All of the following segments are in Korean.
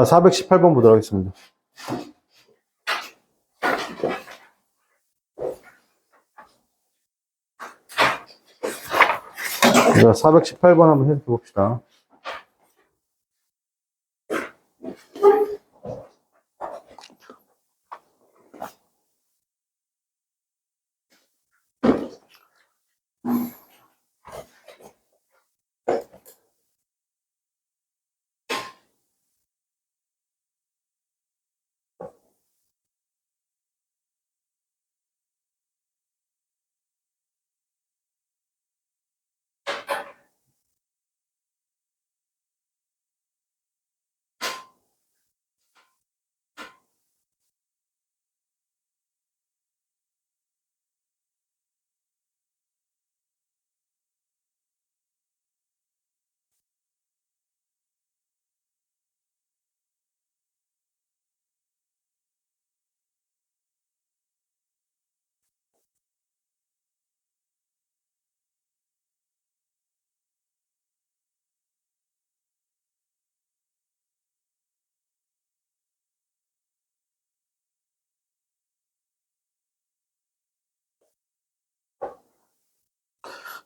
자, 418번 보도록 하겠습니다. 자, 418번 한번 해석해 봅시다.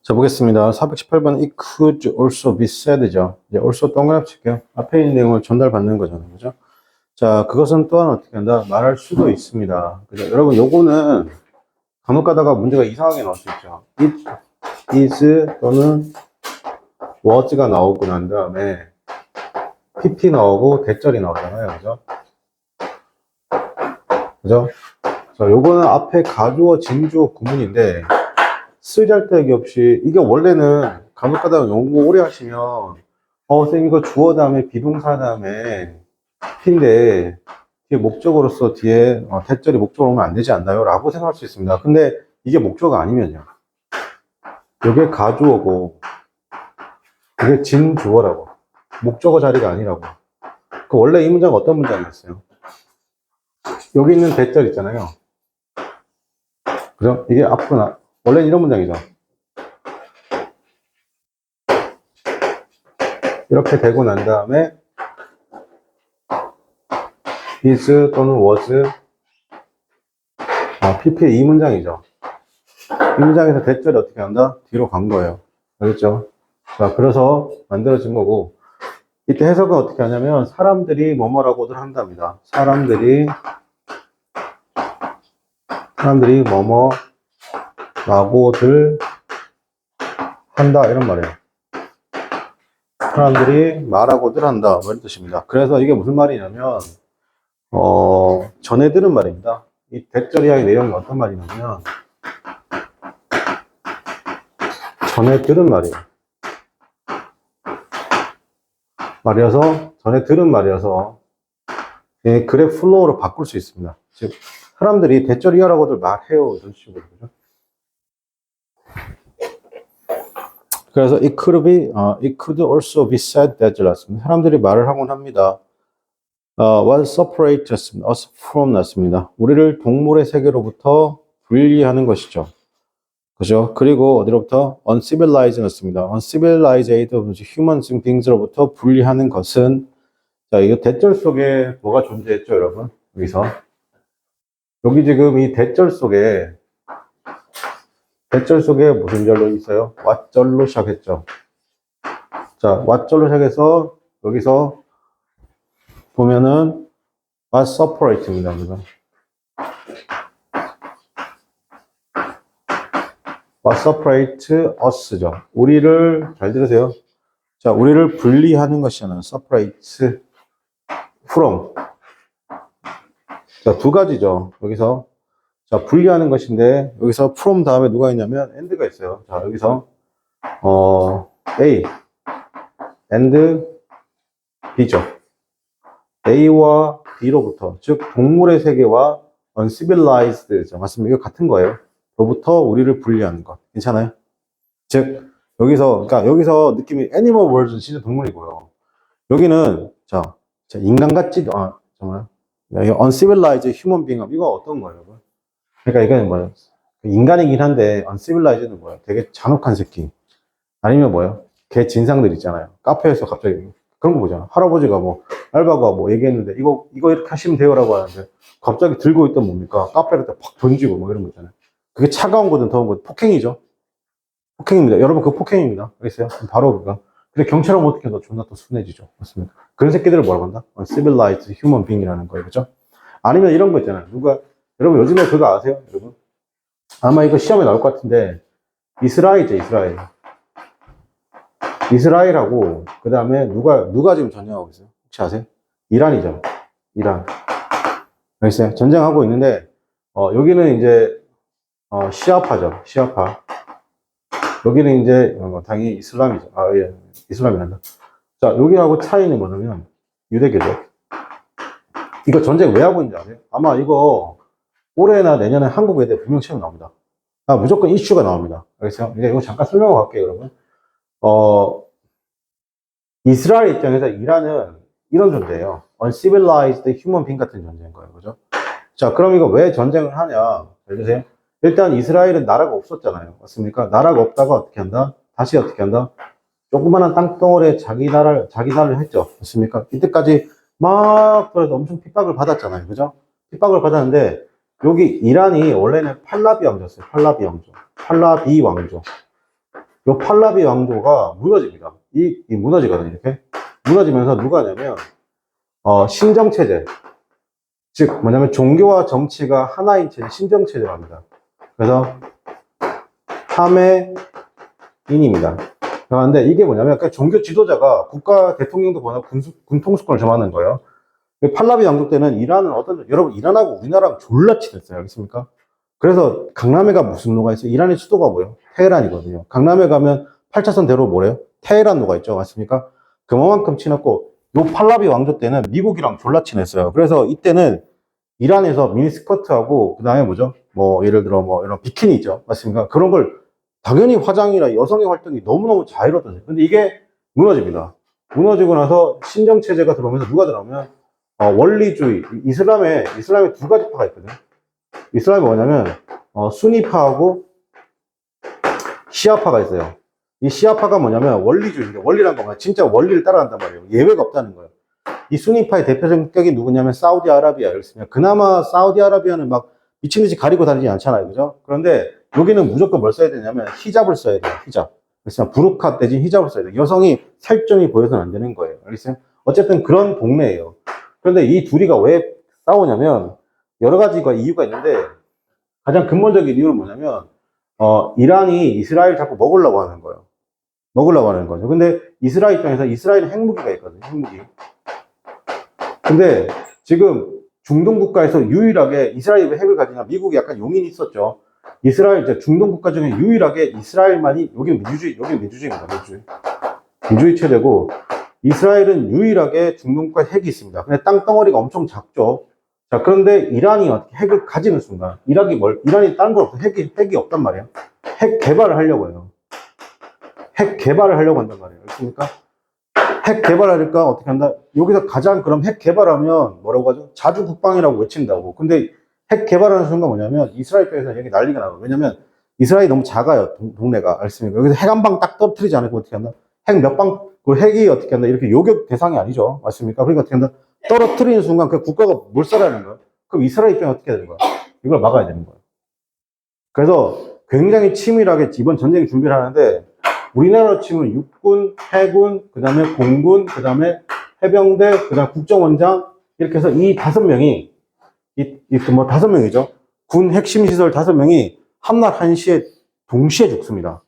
자, 보겠습니다. 418번 it could also be said죠. 이제 also 동그라미 칠게요. 앞에 있는 내용을 전달받는 거잖아요. 그죠? 자, 그것은 또한 어떻게 한다? 말할 수도 있습니다. 그죠? 여러분, 요거는 간혹 가다가 문제가 이상하게 나올 수 있죠. it is 또는 was가 나오고 난 다음에 pp 나오고 대절이 나오잖아요. 그죠? 그죠? 자, 요거는 앞에 가주어, 진주어 구문인데 쓰잘데기 없이 이게 원래는 간혹 가다가 연구 오래 하시면 선생님 이거 주어 다음에 비동사 다음에 P인데 뒤에 목적어로서 뒤에 대절이 목적어로 오면 안 되지 않나요? 라고 생각할 수 있습니다. 근데 이게 목적어가 아니면요. 이게 가주어고 이게 진주어라고. 목적어 자리가 아니라고. 그 원래 이 문장은 어떤 문장이었어요? 여기 있는 대절 있잖아요. 그죠? 이게 앞으로 원래는 이런 문장이죠. 이렇게 되고 난 다음에 is 또는 was pp의 이 문장이죠. 이 문장에서 대절이 어떻게 한다? 뒤로 간 거예요. 알겠죠? 자, 그래서 만들어진 거고 이때 해석은 어떻게 하냐면 사람들이 뭐뭐라고들 한답니다. 사람들이 뭐뭐라고들 한다 이런 말이에요. 사람들이 말하고들 한다 뭐 이런 뜻입니다. 그래서 이게 무슨 말이냐면 전에 들은 말입니다. 이 대절 이하의 내용이 어떤 말이냐면 전에 들은 말이어서 전에 들은 말이어서 글의 플로우로 바꿀 수 있습니다. 즉 사람들이 대절 이하라고들 말해요 이런 식으로. 그죠? 그래서 it could also be said that 났습니다. 사람들이 말을 하곤 합니다. what separates us from 났습니다. 우리를 동물의 세계로부터 분리하는 것이죠. 그죠? 그리고 어디로부터? uncivilized 났습니다. uncivilized human beings 로부터 분리하는 것은 자, 이거 대절 속에 뭐가 존재했죠, 여러분? 여기서 여기 지금 이 대절 속에 무슨 절로 있어요? 왓절로 시작했죠. 자, 왓절로 시작해서 여기서 보면은 what separate입니다. 그죠? what separate us죠. 우리를 잘 들으세요. 자, 우리를 분리하는 것이잖아요. separate from. 자, 두 가지죠. 여기서 자, 분리하는 것인데 여기서 from 다음에 누가 있냐면 and가 있어요. 자, 여기서 A and B죠. A와 B로부터 즉 동물의 세계와 uncivilized죠. 맞습니다. 이거 같은 거예요. 로부터 우리를 분리하는 것. 괜찮아요? 즉 그러니까 여기서 느낌이 animal world은 진짜 동물이고요. 여기는 자 인간 같지도 정말 uncivilized human being 이거 어떤 거예요, 여러분? 그러니까 이거는 뭐예요? 인간이긴 한데 uncivilized는 뭐예요? 되게 잔혹한 새끼. 아니면 뭐예요? 개 진상들 있잖아요. 카페에서 갑자기 그런 거 보잖아. 할아버지가 뭐, 알바가 뭐 얘기했는데, 이거 이렇게 하시면 돼요라고 하는데, 갑자기 들고 있던 뭡니까? 카페를 팍 던지고 뭐 이런 거 있잖아요. 그게 차가운 거든 더운 거든 폭행이죠. 폭행입니다. 여러분, 그 폭행입니다. 알겠어요? 바로 그거. 근데 경찰하면 어떻게 더 존나 또 순해지죠. 맞습니까? 그런 새끼들을 뭐라고 한다? civilized human being이라는 거예요. 그죠? 아니면 이런 거 있잖아요. 여러분 요즘에 그거 아세요? 여러분? 아마 이거 시험에 나올 것 같은데, 이스라엘이죠, 이스라엘. 이스라엘하고, 그 다음에 누가 지금 전쟁하고 있어요? 혹시 아세요? 이란이죠. 이란. 알겠어요? 전쟁하고 있는데, 여기는 이제, 시아파죠. 시아파. 여기는 이제, 당연히 이슬람이죠. 아, 예. 이슬람이란다. 자, 여기하고 차이는 뭐냐면, 유대교죠. 이거 전쟁 왜 하고 있는지 아세요? 아마 이거, 올해나 내년에 한국 외대 분명 시험 나옵니다. 아, 무조건 이슈가 나옵니다. 알겠어요? 이거 잠깐 설명하고 갈게요, 여러분. 이스라엘 입장에서 이란은 이런 존재예요. uncivilized human being 같은 존재인 거예요. 그죠? 자, 그럼 이거 왜 전쟁을 하냐? 잘 보세요. 일단 이스라엘은 나라가 없었잖아요. 맞습니까? 나라가 없다가 어떻게 한다? 다시 어떻게 한다? 조그마한 땅덩어리에 자기 나라를 했죠. 맞습니까? 이때까지 막 그래도 엄청 핍박을 받았잖아요. 그죠? 핍박을 받았는데, 여기 이란이 원래는 팔라비 왕조였어요. 팔라비 왕조. 팔라비 왕조. 요 팔라비 왕조가 무너집니다. 무너지거든요, 이렇게. 무너지면서 누가 하냐면, 신정체제. 즉, 뭐냐면 종교와 정치가 하나인 체제, 신정체제로 합니다. 그래서, 하메인입니다. 그런데 이게 뭐냐면, 종교 지도자가 국가 대통령도 권하고 군 통수권을 점하는 거예요. 팔라비 왕조 때는 여러분, 이란하고 우리나라랑 졸라 친했어요. 알겠습니까? 그래서 강남에가 무슨 노가 있어요? 이란의 수도가 뭐예요? 테헤란이거든요. 강남에 가면 8차선 대로 뭐래요? 테헤란 노가 있죠. 맞습니까? 그만큼 친했고, 요 팔라비 왕조 때는 미국이랑 졸라 친했어요. 그래서 이때는 이란에서 미니스커트하고, 그 다음에 뭐죠? 뭐, 예를 들어 뭐, 이런 비키니 있죠. 맞습니까? 그런 걸 당연히 화장이나 여성의 활동이 너무너무 자유로웠어요. 근데 이게 무너집니다. 무너지고 나서 신정체제가 들어오면서 누가 들어오면, 원리주의, 이슬람에 두 가지 파가 있거든요. 이슬람이 뭐냐면, 수니파하고 시아파가 있어요. 이 시아파가 뭐냐면 원리주의인데, 원리란 건 진짜 원리를 따라간단 말이에요. 예외가 없다는 거예요. 이 수니파의 대표적인 격이 누구냐면 사우디아라비아였습니다. 그나마 사우디아라비아는 막 미친듯이 가리고 다니지 않잖아요. 그죠? 그런데 여기는 무조건 뭘 써야 되냐면 히잡을 써야 돼요. 히잡. 그래서 부르카 대신 히잡을 써야 돼요. 여성이 살점이 보여서는 안 되는 거예요. 알겠어요? 어쨌든 그런 동네예요. 그런데 이 둘이가 왜 싸우냐면 여러 가지가 이유가 있는데 가장 근본적인 이유는 뭐냐면 이란이 이스라엘 자꾸 먹으려고 하는 거예요. 먹으려고 하는 거죠. 근데 이스라엘 입장에서 이스라엘은 핵무기가 있거든요. 핵무기. 근데 지금 중동 국가에서 유일하게 이스라엘이 왜 핵을 가지냐? 미국이 약간 용인이 있었죠. 이스라엘, 중동 국가 중에 유일하게 이스라엘만이, 여기는 민주주의입니다. 민주주의 체제고, 이스라엘은 유일하게 중동 국가에 핵이 있습니다. 근데 땅덩어리가 엄청 작죠. 자, 그런데 이란이 어떻게 핵을 가지는 순간, 이란이 다른 걸 없어. 핵이 없단 말이에요. 핵 개발을 하려고 해요. 핵 개발을 하려고 한단 말이에요. 알겠습니까? 핵 개발하니까 어떻게 한다? 여기서 가장 그럼 핵 개발하면 뭐라고 하죠? 자주 국방이라고 외친다고. 근데 핵 개발하는 순간 뭐냐면 이스라엘 쪽에서 여기 난리가 나요. 왜냐면 이스라엘이 너무 작아요. 동네가. 알겠습니까? 여기서 핵 한 방 딱 떨어뜨리지 않고 어떻게 한다? 핵 몇 방, 그 핵이 어떻게 한다? 이렇게 요격 대상이 아니죠. 맞습니까? 그러니까 어떻게 한다? 떨어뜨리는 순간 그 국가가 몰살하는 거예요. 그럼 이스라엘 입장에 어떻게 해야 되는 거야? 이걸 막아야 되는 거예요. 그래서 굉장히 치밀하게 이번 전쟁 준비를 하는데 우리나라로 치면 육군, 해군, 그 다음에 공군, 그 다음에 해병대, 그 다음에 국정원장, 이렇게 해서 이 5명이, 뭐 5명이죠. 군 핵심 시설 5명이 한날 한시에 동시에 죽습니다.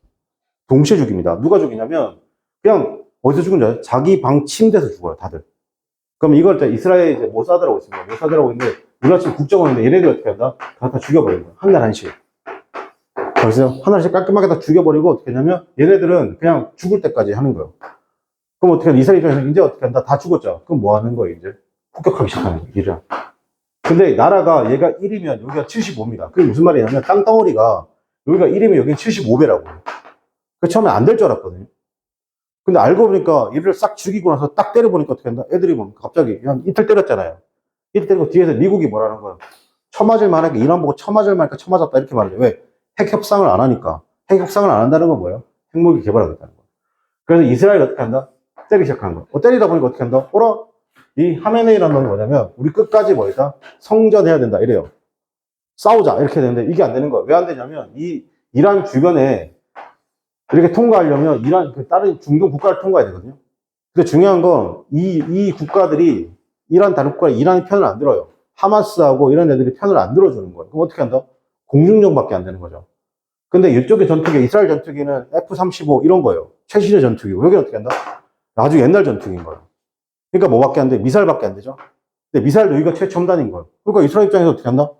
동시에 죽입니다. 누가 죽이냐면, 그냥 어디서 죽은 줄 알아요? 자기 방 침대에서 죽어요, 다들. 그럼 이걸 이스라엘 이제 모사드라고 있습니다. 모사드라고 있는데, 우리가 지금 국정원인데 얘네들이 어떻게 한다? 다 죽여버리는 거예요. 한날 한시에. 그래서 하나씩 깔끔하게 다 죽여버리고 어떻게 하냐면 얘네들은 그냥 죽을 때까지 하는 거예요. 그럼 어떻게 하냐? 이스라엘 입장에서 이제 어떻게 한다? 다 죽었죠. 그럼 뭐 하는 거예요? 이제 폭격하기 시작하는 거예요. 이란. 근데 나라가 얘가 1이면 여기가 75입니다. 그게 무슨 말이냐면 땅덩어리가 여기가 1이면 여기는 75배라고. 그 처음에 안 될 줄 알았거든요. 근데 알고 보니까 얘를 싹 죽이고 나서 딱 때려보니까 어떻게 한다? 애들이 보면 갑자기 그냥 이틀 때렸잖아요. 이틀 때리고 뒤에서 미국이 뭐라는 거예요? 쳐맞을 만하게 이란 보고 쳐맞을 만하니까 쳐맞았다 이렇게 말하죠. 왜? 핵 협상을 안 하니까. 핵 협상을 안 한다는 건 뭐예요? 핵무기 개발하겠다는 거예요. 그래서 이스라엘 어떻게 한다? 때리기 시작하는 거야. 때리다 보니까 어떻게 한다? 이 하메네이라는 놈이 뭐냐면, 우리 끝까지 뭐이다? 성전해야 된다. 이래요. 싸우자. 이렇게 되는데, 이게 안 되는 거야. 왜 안 되냐면, 이란 주변에 이렇게 통과하려면, 다른 중동 국가를 통과해야 되거든요. 근데 중요한 건, 이 국가들이, 다른 국가가 이란의 편을 안 들어요. 하마스하고 이런 애들이 편을 안 들어주는 거예요. 그럼 어떻게 한다? 공중전밖에 안 되는 거죠. 근데 이쪽의 전투기, 이스라엘 전투기는 F-35 이런 거예요. 최신의 전투기고. 여기는 어떻게 한다? 아주 옛날 전투기인 거예요. 그러니까 뭐밖에 안 돼? 미사일밖에 안 되죠? 근데 미사일도 여기가 최첨단인 거예요. 그러니까 이스라엘 입장에서 어떻게 한다?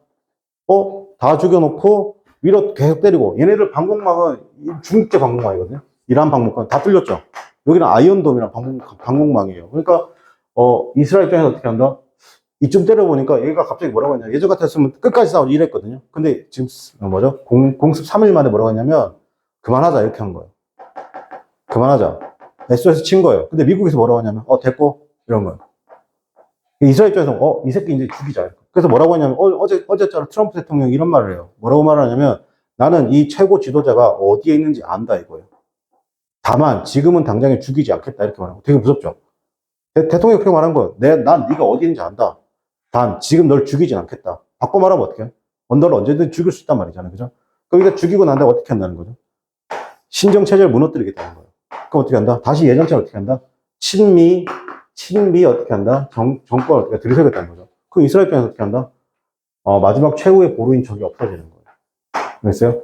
다 죽여놓고 위로 계속 때리고, 얘네들 방공망은 중국제 방공망이거든요. 이란 방공망 다 뚫렸죠. 여기는 아이언돔이랑 방공망이에요. 그러니까 이스라엘 입장에서 어떻게 한다? 이쯤 때려보니까 얘가 갑자기 뭐라고 했냐. 예전 같았으면 끝까지 싸우지 이랬거든요. 근데 지금 공습 3일 만에 뭐라고 했냐면 그만하자 이렇게 한 거예요. 그만하자. SOS 친 거예요. 근데 미국에서 뭐라고 하냐면 됐고 이런 거예요. 이스라엘 입장에서 이 새끼 이제 죽이자. 그래서 뭐라고 하냐면 어제처럼 트럼프 대통령이 이런 말을 해요. 뭐라고 말하냐면 나는 이 최고 지도자가 어디에 있는지 안다 이거예요. 다만 지금은 당장에 죽이지 않겠다 이렇게 말하고 되게 무섭죠. 대통령이 그렇게 말한 거예요. 난 네가 어디 있는지 안다. 단 지금 널 죽이진 않겠다. 바꿔 말하면 어떻게 해? 너를 언제든 죽일 수 있단 말이잖아요. 그죠? 그러니까 죽이고 난 다음에 어떻게 한다는 거죠? 신정체제를 무너뜨리겠다는 거예요. 그럼 어떻게 한다? 다시 예전처럼 어떻게 한다? 친미 어떻게 한다? 정권 어떻게 들이서겠다는 거죠. 그럼 이스라엘 입장에서 어떻게 한다? 마지막 최후의 보루인 적이 없어지는 거예요. 알겠어요?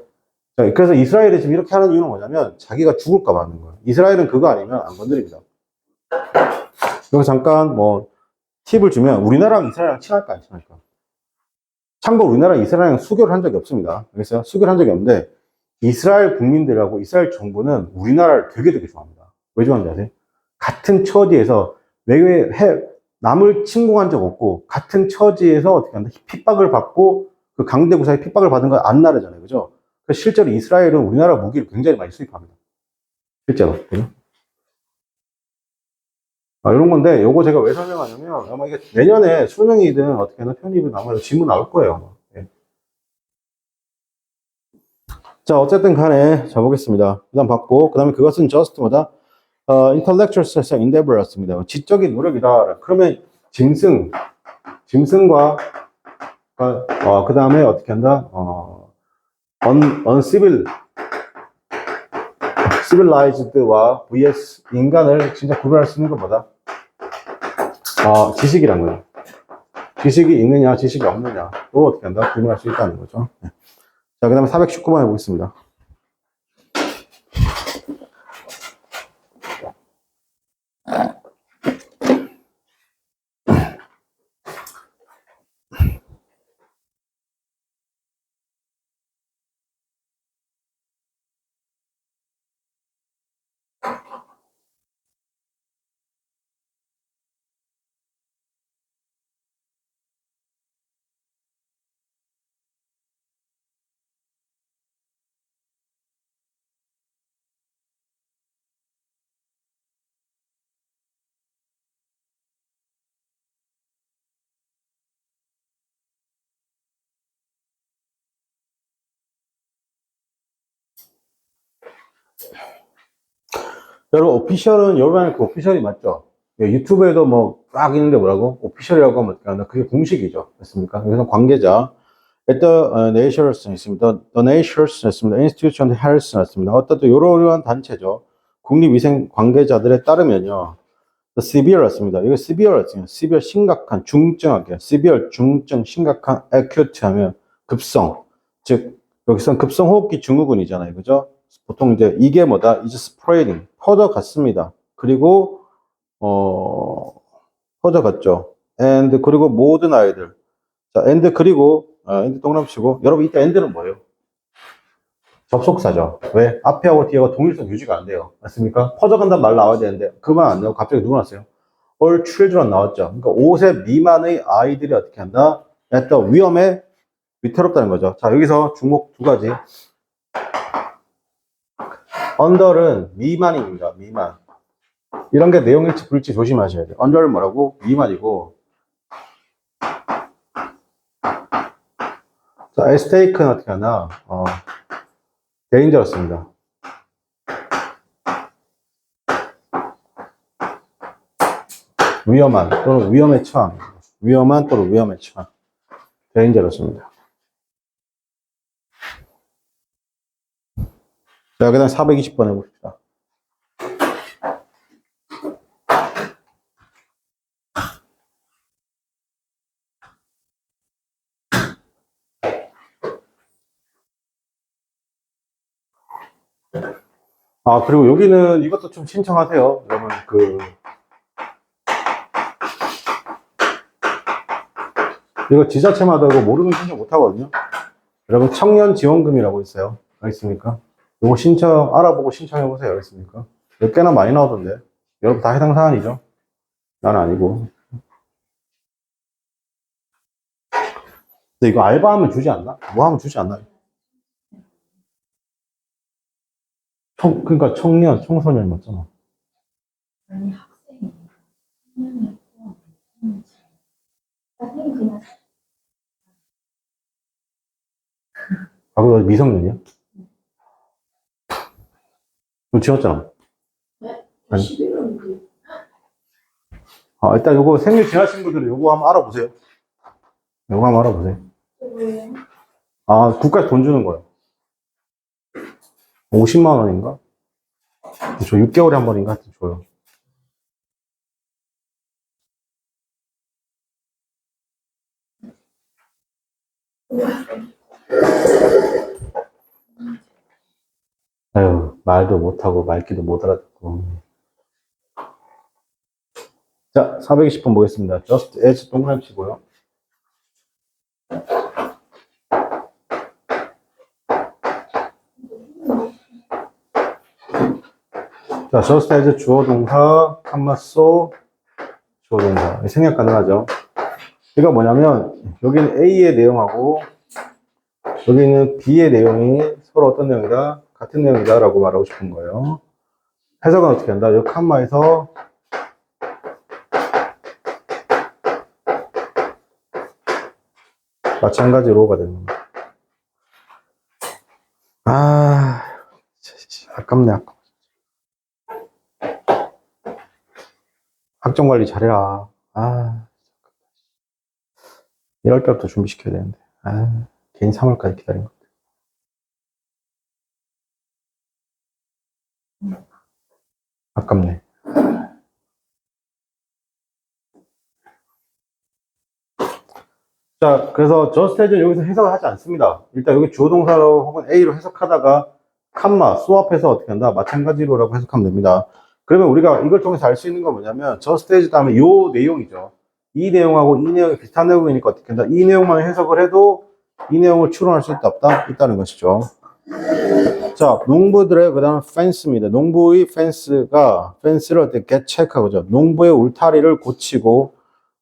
자, 그래서 이스라엘이 지금 이렇게 하는 이유는 뭐냐면 자기가 죽을까 봐 하는 거예요. 이스라엘은 그거 아니면 안 건드립니다. 여기 잠깐 팁을 주면 우리나라랑 이스라엘이랑 친할까 안 친할까? 참고로 우리나라랑 이스라엘이랑 수교를 한 적이 없습니다. 그래서 수교를 한 적이 없는데 이스라엘 국민들하고 이스라엘 정부는 우리나라를 되게 좋아합니다. 왜 좋아하는지 아세요? 같은 처지에서 남을 침공한 적 없고 같은 처지에서 어떻게 한다? 핍박을 받고 그 강대구사의 핍박을 받은 걸 안 나르잖아요. 그죠? 그래서 실제로 이스라엘은 우리나라 무기를 굉장히 많이 수입합니다. 실제로. 그죠? 이런 건데, 요거 제가 왜 설명하냐면, 아마 이게 내년에 수능이든 어떻게 하나 편입은 아마 질문 나올 거예요. 아마. 네. 자, 어쨌든 간에, 자, 보겠습니다. 그 다음 받고, 그 다음에 그것은 just 뭐다? intellectual endeavor였습니다. 지적인 노력이다. 그러면, 짐승과, 그 다음에 어떻게 한다? civilized와 vs 인간을 진짜 구별할 수 있는 것보다 지식이란 거예요. 지식이 있느냐, 지식이 없느냐, 또 어떻게 한다? 구분할 수 있다는 거죠. 네. 자, 그 다음에 419번 해보겠습니다. 여러분, 오피셜은, 여러분, 그 오피셜이 맞죠? 유튜브에도 쫙 있는데 뭐라고? 오피셜이라고 하면 어떻게 하나? 그게 공식이죠. 됐습니까? 여기서 관계자. At the Nations 있습니다. The Nations 있습니다. Institution Health 있습니다. 어떤 또 이러한 단체죠. 국립위생 관계자들에 따르면요. The severe 있습니다. 이거 severe 있습니다. severe 심각한, 중증하게. severe 중증, 심각한, acute 하면 급성. 즉, 여기선 급성호흡기 증후군이잖아요. 그죠? 보통 이게 뭐다? is spreading. 퍼져갔습니다. 그리고, 퍼져갔죠. and, 그리고 모든 아이들. 자, and, 그리고, and 동그라미 치고. 여러분, 이때 and는 뭐예요? 접속사죠. 왜? 앞에하고 뒤에가 동일성 유지가 안 돼요. 맞습니까? 퍼져간다는 말 나와야 되는데, 그 말 안 나오고 갑자기 누구 났어요? all children 나왔죠. 그러니까 5세 미만의 아이들이 어떻게 한다? 약간 위험에 위태롭다는 거죠. 자, 여기서 주목 두 가지. under는 미만입니다. 미만. 이런 게 내용일지 불일지 조심하셔야 돼요. under는 뭐라고? 미만이고. 자, estate는 어떻게 하나? dangerous입니다. 위험한 또는 위험에 처한. 위험한 또는 위험에 처한. dangerous입니다. 자, 그 다음 420번 해봅시다. 아, 그리고 여기는 이것도 좀 신청하세요. 여러분, 이거 지자체마다 이거 모르면 신청 못 하거든요. 여러분, 청년 지원금이라고 있어요. 알겠습니까? 이거 알아보고 신청해보세요. 알겠습니까? 몇 개나 많이 나오던데. 여러분 다 해당 사안이죠? 난 아니고. 근데 이거 알바하면 주지 않나? 뭐 하면 주지 않나? 그러니까 청소년 맞잖아. 아니, 학생이. 청년이었고, 학생이 그냥. 아, 그거 미성년이야? 그거 지웠잖아. 네? 아니. 11월 그. 아, 일단 요거 생일 지나신 분들은 요거 한번 알아보세요. 요거 한번 알아보세요. 뭐예요? 아, 국가에서 돈 주는 거예요. 50만 원인가? 저 6개월에 한 번인가 하여튼 줘요. 아유, 말도 못하고 말귀도 못 알아듣고. 자, 420번 보겠습니다. just as 동그라미 치고요. 자, just as 주어 동사, 컴마 so 주어 동사. 생략 가능하죠. 이거 뭐냐면 여기는 A의 내용하고 여기는 B의 내용이 서로 어떤 내용이다? 같은 내용이다 라고 말하고 싶은 거예요. 해석은 어떻게 한다? 이 컴마에서 마찬가지로가 되는 겁니다. 아, 아깝네, 아까워. 학점 관리 잘해라. 아, 이럴 때부터 준비시켜야 되는데. 아, 괜히 3월까지 기다린 것 같아. 아깝네. 자, 그래서 just as는 여기서 해석을 하지 않습니다. 일단 여기 주어 동사로 혹은 A로 해석하다가 컴마, 수합해서 어떻게 한다? 마찬가지로라고 해석하면 됩니다. 그러면 우리가 이걸 통해서 알 수 있는 건 뭐냐면 just as 다음에 요 내용이죠. 이 내용하고 이 내용이 비슷한 내용이니까 어떻게 한다? 이 내용만 해석을 해도 이 내용을 추론할 수 있다 없다? 있다는 것이죠. 자, 농부들의 그 다음 펜스입니다. 농부의 펜스를 어떻게 체크하고죠. 농부의 울타리를 고치고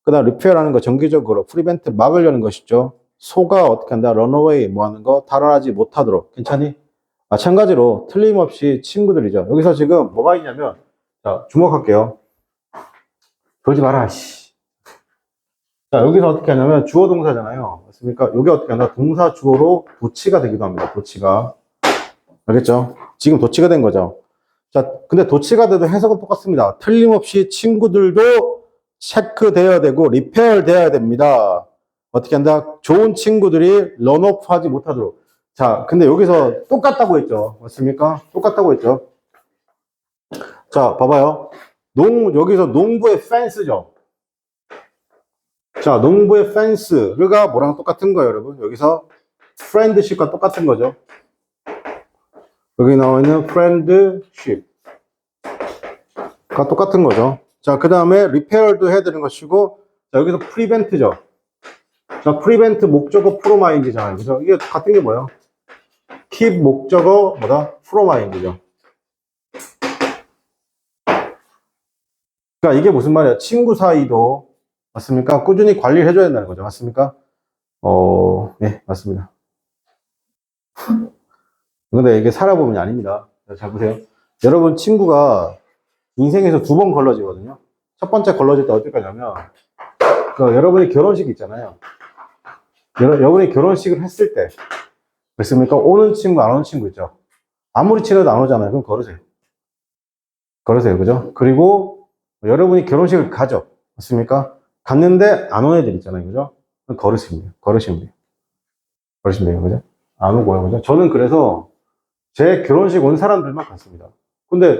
그 다음 리페어라는 거 정기적으로 프리벤트 막으려는 것이죠. 소가 어떻게 한다? 런어웨이 뭐 하는 거? 달아나지 못하도록. 괜찮니? 마찬가지로 틀림없이 친구들이죠. 여기서 지금 뭐가 있냐면 자, 주목할게요. 그러지 마라. 씨. 자, 여기서 어떻게 하냐면 주어 동사잖아요. 맞습니까? 여기 어떻게 한다? 동사 주어로 도치가 되기도 합니다. 도치가. 알겠죠? 지금 도치가 된 거죠. 자, 근데 도치가 돼도 해석은 똑같습니다. 틀림없이 친구들도 체크되어야 되고 리페어 되어야 됩니다. 어떻게 한다? 좋은 친구들이 런오프 하지 못하도록. 자, 근데 여기서 똑같다고 했죠. 맞습니까? 똑같다고 했죠. 자, 봐봐요. 여기서 농부의 펜스죠. 자, 농부의 펜스가 뭐랑 똑같은 거예요, 여러분? 여기서 프렌드십과 똑같은 거죠. 여기 나와 있는 프렌드십과 똑같은 거죠. 자, 그 다음에 리페어도 해야 되는 것이고, 자, 여기서 프리벤트죠. 자, 프리벤트 목적어 프로마인드잖아요. 그죠? 이게 같은 게 뭐예요? keep 목적어 뭐다? 프로마인드죠. 그러니까 이게 무슨 말이야? 친구 사이도 맞습니까? 꾸준히 관리를 해줘야 된다는 거죠. 맞습니까? 네, 맞습니다. 근데 이게 살아보면 아닙니다. 잘 보세요. 여러분 친구가 인생에서 2번 걸러지거든요. 첫 번째 걸러질 때 어떨 거냐면 여러분이 결혼식 있잖아요. 여러분이 결혼식을 했을 때 그렇습니까? 오는 친구 안 오는 친구 있죠. 아무리 친해도 안 오잖아요. 그럼 걸으세요. 걸으세요. 그죠? 그리고 여러분이 결혼식을 가죠. 맞습니까? 갔는데 안 온 애들 있잖아요. 그죠? 거르시면 돼요. 거르시면 돼요. 거르시면 돼요. 그죠? 안 오고요. 그죠? 저는 그래서 제 결혼식 온 사람들만 갔습니다. 근데,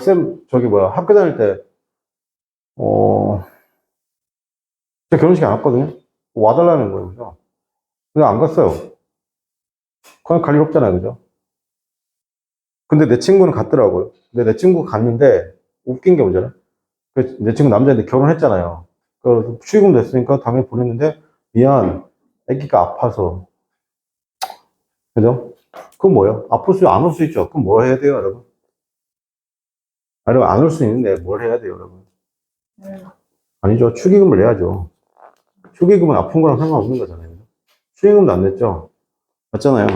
쌤, 저기 뭐야, 학교 다닐 때, 어, 제 결혼식에 안 왔거든요? 와달라는 거예요. 그죠? 근데 안 갔어요. 그냥 갈 일 없잖아요. 그죠? 근데 내 친구는 갔더라고요. 근데 내 친구가 갔는데, 웃긴 게 뭐잖아? 내 친구 남자인데 결혼했잖아요. 그래서 축의금 됐으니까 당연히 보냈는데, 미안, 아기가 아파서. 그죠? 그건 뭐예요? 안 올 수 있죠. 그럼 뭘 해야 돼요, 여러분? 여러분, 안 올 수 있는데 뭘 해야 돼요, 여러분? 네. 아니죠. 축의금을 내야죠. 축의금은 아픈 거랑 상관없는 거잖아요. 축의금도 안 냈죠. 맞잖아요.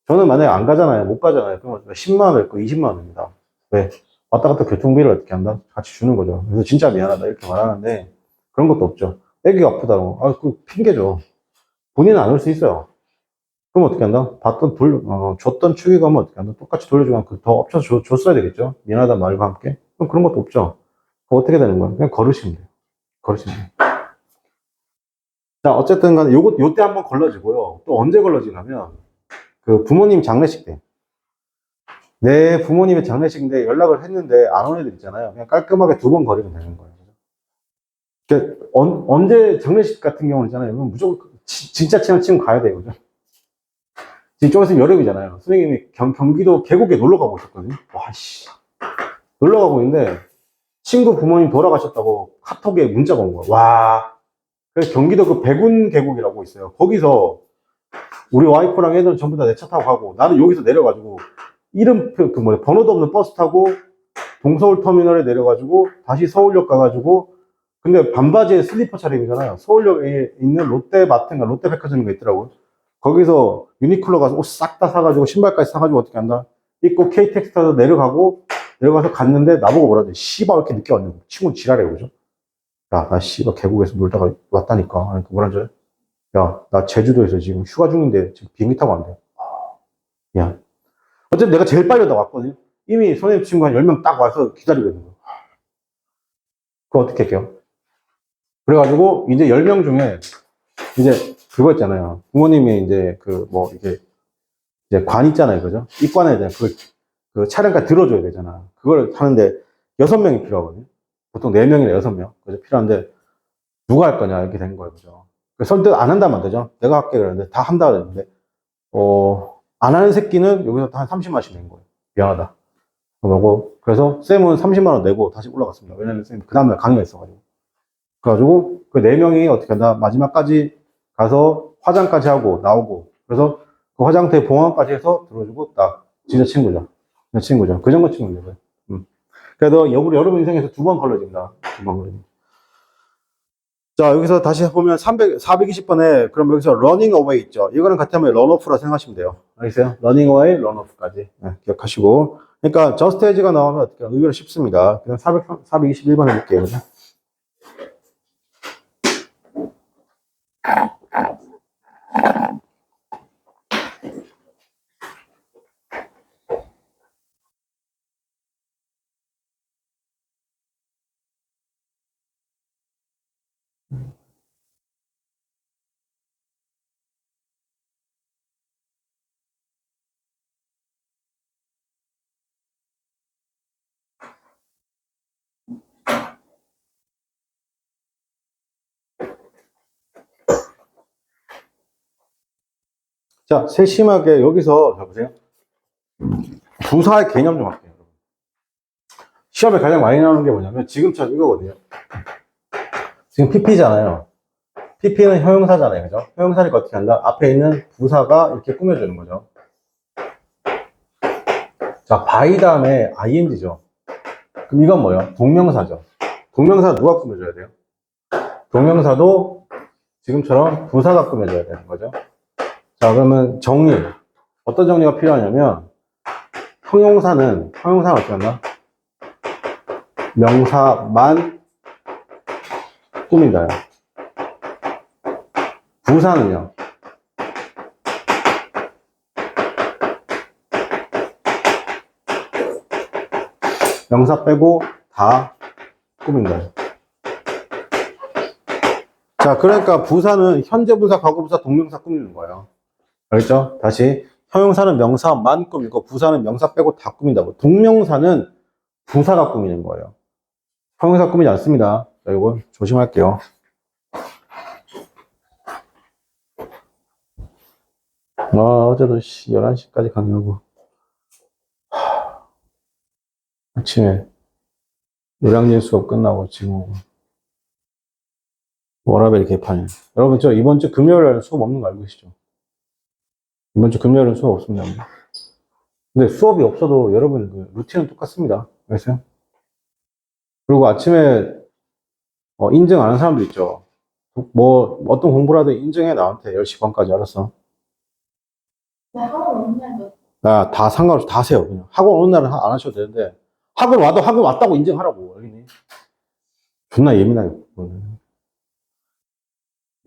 저는 만약에 안 가잖아요. 못 가잖아요. 그러면 10만 원 낼 거 20만 원입니다. 왜? 왔다 갔다 교통비를 어떻게 한다? 같이 주는 거죠. 그래서 진짜 미안하다. 이렇게 말하는데 그런 것도 없죠. 애기가 아프다고. 아, 그 핑계죠. 본인은 안 올 수 있어요. 그럼 어떻게 한다? 줬던 축의금은 어떻게 한다? 똑같이 돌려주면 더 업쳐서 줬어야 되겠죠? 미안하다 말과 함께. 그럼 그런 것도 없죠. 그럼 어떻게 되는 거예요? 그냥 걸으시면 돼요. 걸으시면 돼요. 자, 어쨌든 간에 요때 한번 걸러지고요. 또 언제 걸러지냐면, 그 부모님 장례식 때. 내 부모님의 장례식인데 연락을 했는데 안 온 애들 있잖아요. 그냥 깔끔하게 2번 걸으면 되는 거예요. 그러니까 언제 장례식 같은 경우는 있잖아요. 이건 무조건 진짜 친한 친구 가야 돼요. 그죠? 지금 좀 있으면 여름이잖아요. 선생님이 경기도 계곡에 놀러 가고 있었거든요. 와, 씨. 놀러 가고 있는데 친구 부모님 돌아가셨다고 카톡에 문자가 온 거야. 와. 그래서 경기도 그 백운 계곡이라고 있어요. 거기서 우리 와이프랑 애들은 전부 다 내 차 타고 가고 나는 여기서 내려가지고 번호도 없는 버스 타고 동서울 터미널에 내려가지고 다시 서울역 가가지고 근데 반바지에 슬리퍼 차림이잖아요. 서울역에 있는 롯데마트인가 롯데백화점인가 있더라고요. 거기서 유니클로 가서 옷 싹 다 사가지고 신발까지 사가지고 어떻게 한다? 입고 KTX 타서 내려가서 갔는데 나보고 뭐라 그래. 씨발 왜 이렇게 늦게 왔냐고. 친구 지랄해 그죠? 야, 나 씨발 계곡에서 놀다가 왔다니까. 그러니까 뭐라 그래? 야, 나 제주도에서 지금 휴가 중인데 지금 비행기 타고 왔는데. 야, 어쨌든 내가 제일 빨리 나왔거든요. 이미 선생님 친구 한 10명 딱 와서 기다리고 있는 거예요. 그거 어떻게 할게요? 그래가지고 이제 10명 중에 이제 그거 있잖아요. 부모님이 이제 이게 이제 관 있잖아요. 그죠? 입관해야 되잖아요. 그 차량까지 들어줘야 되잖아. 그걸 하는데 6명이 필요하거든요. 보통 4명이나 6명. 그죠? 필요한데 누가 할 거냐 이렇게 된 거예요. 그죠? 선뜻 안 한다면 안 되죠. 내가 할게 그랬는데 다 한다 그랬는데 안 하는 새끼는 여기서 한 30만씩 낸 거예요. 미안하다. 그래서 쌤은 30만 원 내고 다시 올라갔습니다. 왜냐면 쌤 그 다음날 강의가 있어가지고. 그래가지고 그 4명이 어떻게 한다. 마지막까지 가서 화장까지 하고 나오고. 그래서 그 화장대 봉황까지 해서 들어주고 딱 진짜 친구죠. 진짜 친구죠. 그 정도 친구죠. 그래도 여러분 인생에서 2번 걸러집니다. 2번 걸러집니다. 자, 여기서 다시 보면 420번에, 그럼 여기서 running away 있죠. 이거는 같으면 run off라 생각하시면 돼요. 알겠어요? running away, run off까지. 네, 기억하시고. 그러니까 just as가 나오면 어떻게, 의외로 쉽습니다. 그냥 421번 해볼게요. 그죠? 자, 세심하게 여기서, 자, 보세요. 부사의 개념 좀 할게요. 시험에 가장 많이 나오는 게 뭐냐면, 지금처럼 이거거든요. 지금 PP잖아요. PP는 형용사잖아요. 그죠? 형용사니까 어떻게 한다? 앞에 있는 부사가 이렇게 꾸며주는 거죠. 자, by 다음에 ing죠. 그럼 이건 뭐예요? 동명사죠. 동명사 누가 꾸며줘야 돼요? 동명사도 지금처럼 부사가 꾸며줘야 되는 거죠. 자, 그러면 정리. 어떤 정리가 필요하냐면, 형용사는 어떻게 한다? 명사만 꾸민다요. 부사는요? 명사 빼고 다 꾸민다요. 자, 그러니까 부사는 현재 분사, 과거 분사, 동명사 꾸미는 거예요. 알겠죠? 다시. 형용사는 명사만 꾸미고 부사는 명사 빼고 다 꾸민다고. 동명사는 부사가 꾸미는 거예요. 형용사 꾸미지 않습니다. 자, 이거 조심할게요. 어제도 11시까지 강의하고 아침에 노량진 수업 끝나고 지금 오고 워라벨 개판이에요. 여러분 저 이번 주 금요일에 수업 없는 거 알고 계시죠? 이번 주 금요일은 수업 없습니다. 근데 수업이 없어도 여러분 그 루틴은 똑같습니다. 알겠어요? 그리고 아침에 인증 안 하는 사람도 있죠. 뭐 어떤 공부를 하든 인증해 나한테 10시 반까지. 알았어? 나 학원 온라인 다 상관없이 다 하세요. 그냥. 학원 오는 날은 안 하셔도 되는데 학원 와도 학원 왔다고 인증하라고. 알겠니? 존나 예민하게.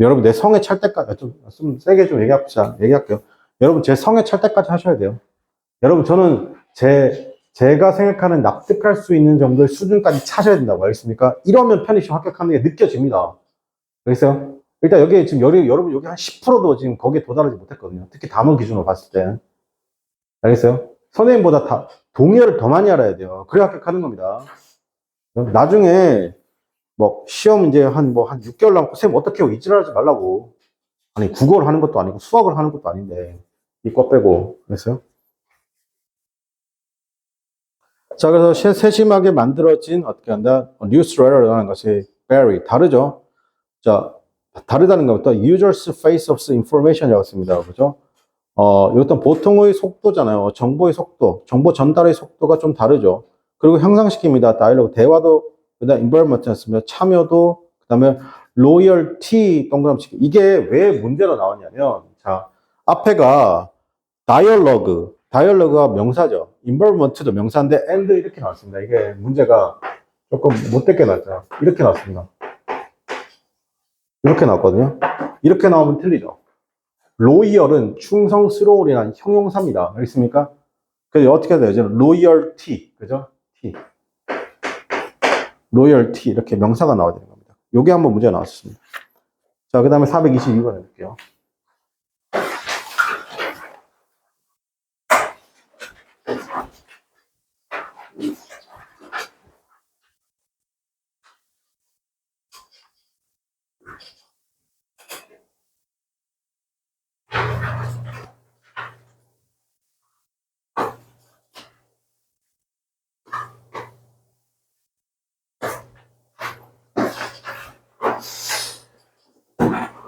여러분 내 성에 찰 때까지 좀 세게 좀 얘기할게요. 여러분 제 성에 찰 때까지 하셔야 돼요. 여러분 저는 제가 생각하는 납득할 수 있는 정도의 수준까지 차셔야 된다고. 알겠습니까? 이러면 편입시험 합격하는 게 느껴집니다. 알겠어요? 일단 여기 지금 여러분 여기 한 10%도 지금 거기에 도달하지 못했거든요. 특히 담원 기준으로 봤을 때. 알겠어요? 선생님보다 동의어를 더 많이 알아야 돼요. 그래야 합격하는 겁니다. 나중에 뭐 시험 이제 한 6개월 남고 쌤 어떻게 해요? 이질하지 말라고. 아니 국어를 하는 것도 아니고 수학을 하는 것도 아닌데 이과 빼고. 그랬어요? 자, 그래서 세심하게 만들어진 어떻게 한다? 뉴스레터라는 것이 very 다르죠. 자, 다르다는 것부터 users face of information이라고 씁니다. 그죠? 이것도 보통의 속도잖아요. 정보의 속도, 정보 전달의 속도가 좀 다르죠. 그리고 향상시킵니다. 다이얼로그, 대화도, 그 다음 involvement였습니다. 참여도, 그 다음에 loyalty 동그라미. 이게 왜 문제로 나왔냐면, 자, 앞에가 다이얼로그가 명사죠. involvement도 명사인데 and 이렇게 나왔습니다. 이게 문제가 조금 못되게 나왔죠. 이렇게 나왔습니다. 이렇게 나왔거든요. 이렇게 나오면 틀리죠. 로이얼은 충성스러울이라는 형용사입니다. 알겠습니까? 그래서 어떻게 해야 되죠? 로이얼티, 그죠? T. 로이얼티 이렇게 명사가 나와야 되는 겁니다. 요게 한번 문제가 나왔습니다. 자, 그 다음에 422번 해볼게요.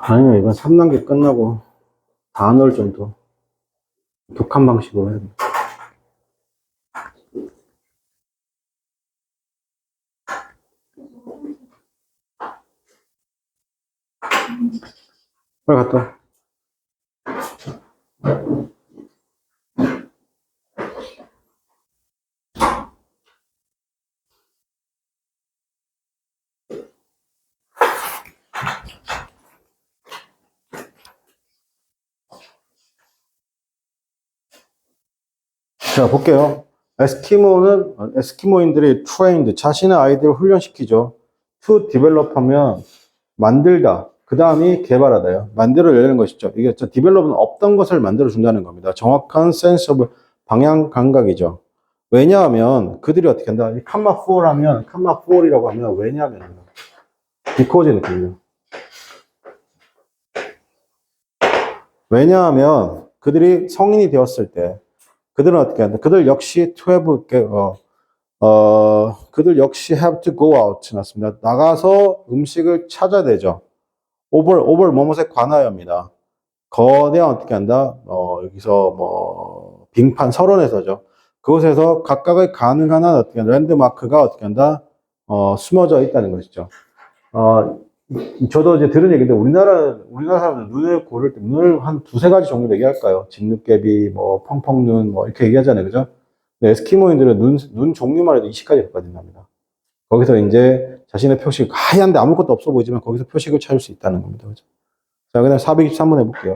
아니요, 이번 3단계 끝나고 단어를 좀 더 독한 방식으로 해야 돼요. 빨리 갔다 와. 자, 볼게요. 에스키모인들이 trained, 자신의 아이들을 훈련시키죠. to develop 하면 만들다. 그 다음이 개발하다요. 만들어내는 것이죠. 이게 develop은 없던 것을 만들어준다는 겁니다. 정확한 sense of 방향 감각이죠. 왜냐하면 그들이 어떻게 한다? 이 컴마 4 하면, 컴마 4이라고 하면 왜냐하면 because 느낌이죠. 왜냐하면 그들이 성인이 되었을 때 그들은 어떻게 한다? 그들 역시 to have, 그들 역시 have to go out 났습니다. 나가서 음식을 찾아야 되죠. over 뭐뭇에 관하여입니다. 거대한 어떻게 한다? 여기서 뭐 빙판 서론에서죠. 그곳에서 각각의 가능한 한 어떻게 한다? 랜드마크가 어떻게 한다? 숨어져 있다는 것이죠. 저도 이제 들은 얘기인데 우리나라 사람은 눈을 고를 때 눈을 한 두세 가지 정도 얘기할까요? 진눈깨비, 뭐 펑펑눈, 뭐 이렇게 얘기하잖아요, 그죠? 근데 에스키모인들은 눈 종류만 해도 20가지 바꿔진답니다. 거기서 이제 자신의 표식 하얀데 아무것도 없어 보이지만 거기서 표식을 찾을 수 있다는 겁니다, 그죠? 자, 그다음 423번 해볼게요.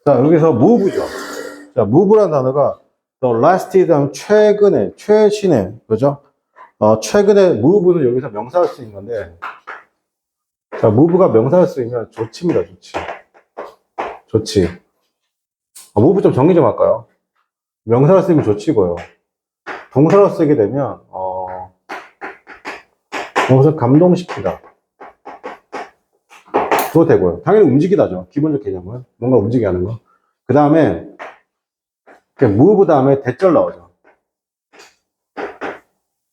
자, 여기서 move죠. 자, move라는 단어가 the last 다음 최근에, 최신에, 그죠? 최근에 move는 여기서 명사로 쓰인 건데, 자, move가 명사로 쓰이면 좋지입니다, 좋지. 좋지. move 좀 정리 좀 할까요? 명사로 쓰이면 좋지고요. 동사로 쓰게 되면, 무엇을 감동시키다. 그거 되고요. 당연히 움직이다죠. 기본적 개념은. 뭔가 움직이게 하는 거. 그 다음에, move 다음에 대절 나오죠.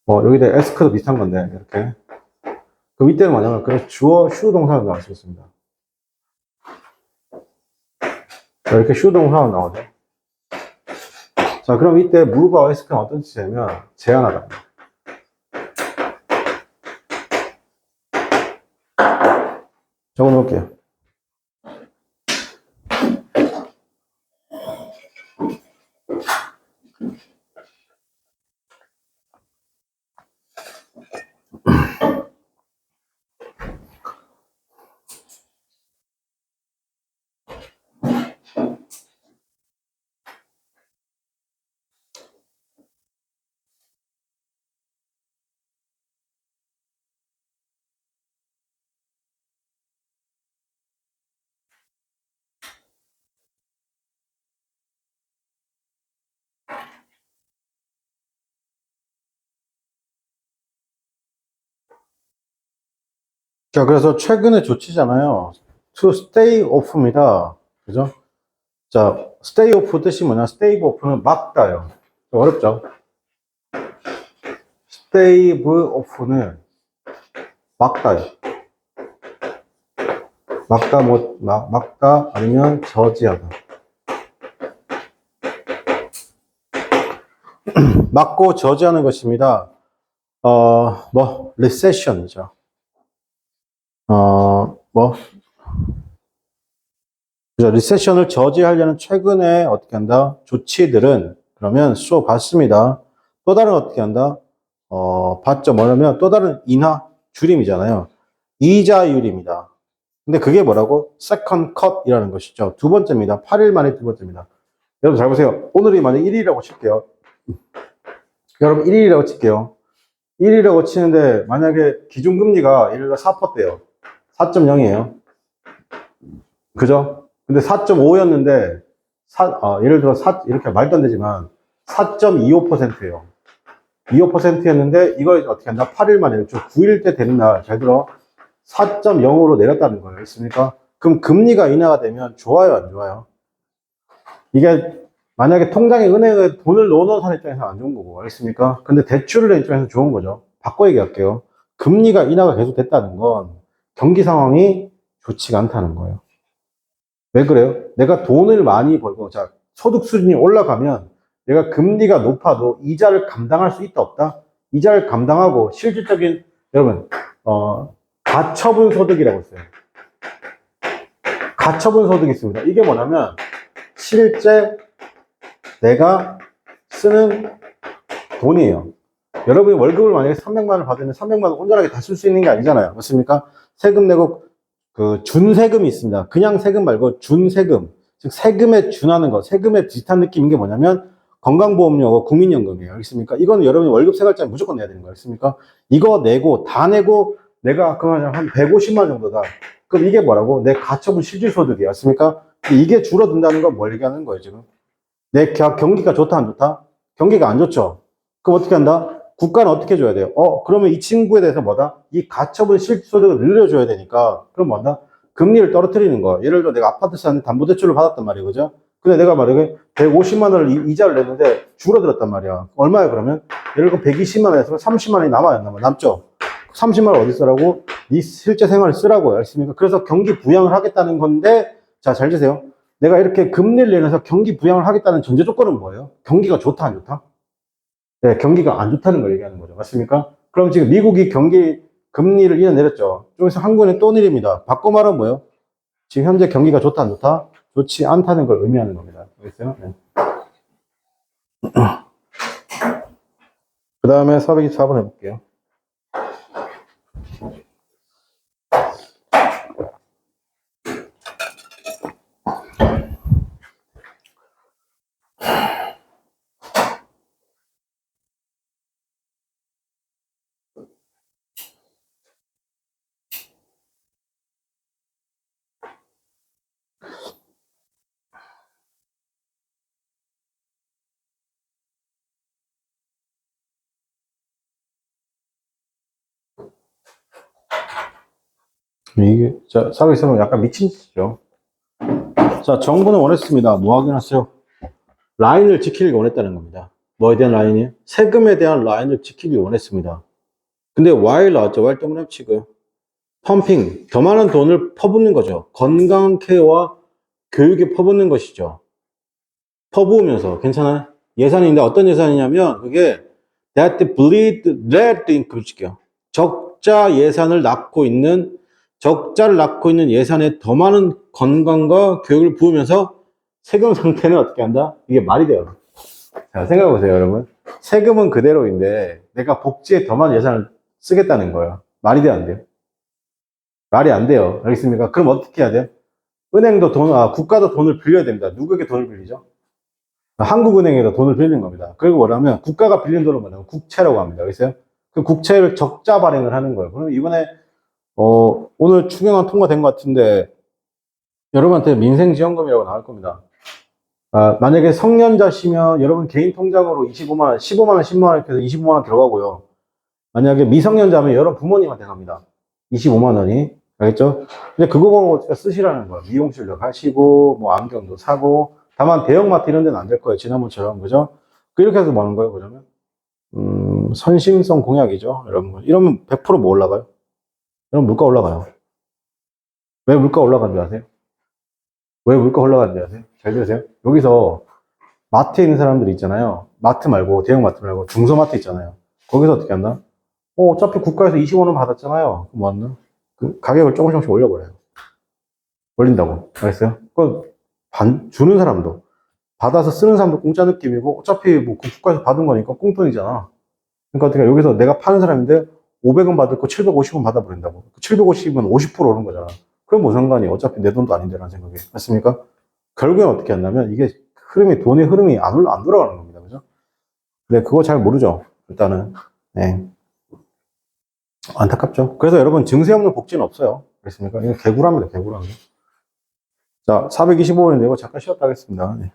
여기다 ask도 비슷한 건데, 이렇게. 그 이때는 뭐냐면, 그래서 주어, should 동사가 나올 수 있습니다. 이렇게 should 동사가 나오죠. 자, 그럼 이때 move와 ask는 어떤 뜻이냐면, 제한하다. 적어 놓을게요. 자, 그래서 최근에 조치잖아요. to stay off입니다. 그죠? 자, stay off 뜻이 뭐냐? stave off는 막다요. 어렵죠? stave off는 막다요. 막다 아니면 저지하다. 막고 저지하는 것입니다. recession이죠. 그죠? 리세션을 저지하려는 최근에 어떻게 한다? 조치들은 그러면 받습니다. 또 다른 어떻게 한다? 받죠. 뭐냐면 또 다른 인하 줄임이잖아요. 이자율입니다. 근데 그게 뭐라고? second cut이라는 것이죠. 두 번째입니다. 8일 만에 두 번째입니다. 여러분 잘 보세요. 오늘이 만약 1일이라고 칠게요. 여러분 1일이라고 칠게요. 1일이라고 치는데 만약에 기준금리가 예를 들어 4%대요. 4.0이에요. 그죠? 근데 4.5였는데, 예를 들어, 이렇게 말도 안 되지만, 4.25%예요. 25%였는데, 이걸 어떻게 한다? 8일 만에, 9일 때 되는 날, 잘 들어. 4.0으로 내렸다는 거예요. 있습니까? 그럼 금리가 인하가 되면 좋아요, 안 좋아요? 이게, 만약에 통장에 은행에 돈을 넣어놓은 사람 입장에서 안 좋은 거고, 알겠습니까? 근데 대출을 낸 입장에서 좋은 거죠. 바꿔 얘기할게요. 금리가 인하가 계속 됐다는 건, 경기 상황이 좋지가 않다는 거예요. 왜 그래요? 내가 돈을 많이 벌고, 자, 소득 수준이 올라가면 내가 금리가 높아도 이자를 감당할 수 있다, 없다? 이자를 감당하고 실질적인, 여러분, 가처분 소득이라고 있어요. 가처분 소득이 있습니다. 이게 뭐냐면, 실제 내가 쓰는 돈이에요. 여러분이 월급을 만약에 300만 원을 받으면 300만 원 온전하게 다 쓸 수 있는 게 아니잖아요. 맞습니까? 세금 내고 준세금이 있습니다. 그냥 세금 말고 준세금. 즉, 세금에 준하는 거, 세금에 비슷한 느낌인 게 뭐냐면, 건강보험료고 국민연금이에요. 알겠습니까? 이거는 여러분이 월급 세갈자면 무조건 내야 되는 거예요. 알겠습니까? 이거 내고, 다 내고, 내가 그냥 한 150만 원 정도다. 그럼 이게 뭐라고? 내 가처분 실질소득이에요. 알겠습니까? 이게 줄어든다는 건 뭘 얘기하는 거예요, 지금? 내 경기가 좋다, 안 좋다? 경기가 안 좋죠? 그럼 어떻게 한다? 국가는 어떻게 해줘야 돼요? 그러면 이 친구에 대해서 뭐다? 이 가처분 실소득을 늘려줘야 되니까, 그럼 뭐다? 금리를 떨어뜨리는 거야. 예를 들어 내가 아파트 사는데 담보대출을 받았단 말이에요. 그죠? 근데 내가 만약에 150만 원을 이자를 냈는데 줄어들었단 말이야. 얼마야, 그러면? 예를 들어 120만 원에서 30만 원이 남아요. 남죠? 30만 원 어디 쓰라고? 네 실제 생활을 쓰라고요. 알겠습니까? 그래서 경기 부양을 하겠다는 건데, 자, 잘 드세요. 내가 이렇게 금리를 내면서 경기 부양을 하겠다는 전제 조건은 뭐예요? 경기가 좋다, 안 좋다? 네, 경기가 안 좋다는 걸 얘기하는 거죠. 맞습니까? 그럼 지금 미국이 금리를 내렸죠. 여기서 한국은 또 내립니다. 바꿔 말하면 뭐예요? 지금 현재 경기가 좋다, 안 좋다? 좋지 않다는 걸 의미하는 겁니다. 알겠어요? 네. 그 다음에 424번 해볼게요. 이게, 자, 사고 있으면 약간 미친 짓이죠. 자, 정부는 원했습니다. 뭐 하긴 하세요? 라인을 지키길 원했다는 겁니다. 뭐에 대한 라인이요? 세금에 대한 라인을 지키길 원했습니다. 근데 while 나왔죠. while 동그랍 치고요. 펌핑, 더 많은 돈을 퍼붓는 거죠. 건강 케어와 교육에 퍼붓는 것이죠. 퍼부으면서, 괜찮아요? 예산인데 어떤 예산이냐면, 그게 that bleed red income 칠게요. 적자를 낳고 있는 예산에 더 많은 건강과 교육을 부으면서 세금 상태는 어떻게 한다? 이게 말이 돼요. 자, 생각해보세요, 여러분. 세금은 그대로인데 내가 복지에 더 많은 예산을 쓰겠다는 거예요. 말이 돼요, 안 돼요? 말이 안 돼요. 알겠습니까? 그럼 어떻게 해야 돼요? 국가도 돈을 빌려야 됩니다. 누구에게 돈을 빌리죠? 한국은행에다 돈을 빌리는 겁니다. 그리고 뭐냐면 국가가 빌린 돈을 뭐냐면 국채라고 합니다. 그래서 그 국채를 적자 발행을 하는 거예요. 그럼 이번에 오늘 추경안 통과된 것 같은데 여러분한테 민생지원금이라고 나올 겁니다. 만약에 성년자시면 여러분 개인 통장으로 25만 원, 15만 원, 10만 원 이렇게 해서 25만 원 들어가고요. 만약에 미성년자면 여러분 부모님한테 갑니다. 25만 원이. 알겠죠? 근데 그거 쓰시라는 거예요. 미용실도 가시고, 뭐 안경도 사고, 다만 대형마트 이런 데는 안 될 거예요. 지난번처럼. 그죠? 이렇게 해서 뭐 하는 거예요? 그러면? 선심성 공약이죠. 여러분. 이러면 100%뭐 올라가요? 여러분 물가 올라가요. 왜 물가 올라간지 아세요? 왜 물가 올라간지 아세요? 잘 들으세요? 여기서 마트에 있는 사람들이 있잖아요. 마트 말고, 대형마트 말고, 중소마트 있잖아요. 거기서 어떻게 한다? 어차피 국가에서 25만 원 받았잖아요. 뭐 하나? 그 가격을 조금씩 올려버려요. 올린다고. 알겠어요? 주는 사람도, 받아서 쓰는 사람도 공짜 느낌이고, 어차피 뭐 국가에서 받은 거니까 꽁돈이잖아. 그러니까 어떻게, 여기서 내가 파는 사람인데, 500원 받을 거 750원 받아버린다고. 750원 50% 오른 거잖아. 그럼 뭐 상관이, 어차피 내 돈도 아닌데, 라는 생각이. 맞습니까? 결국엔 어떻게 한다면, 이게 돈의 흐름이 안 돌아가는 겁니다. 그죠? 근데 그거 잘 모르죠. 일단은. 네. 안타깝죠. 그래서 여러분, 증세 없는 복지는 없어요. 그렇습니까? 이거 개구라입니다, 개구라. 자, 425원인데 이거 잠깐 쉬었다 하겠습니다. 네.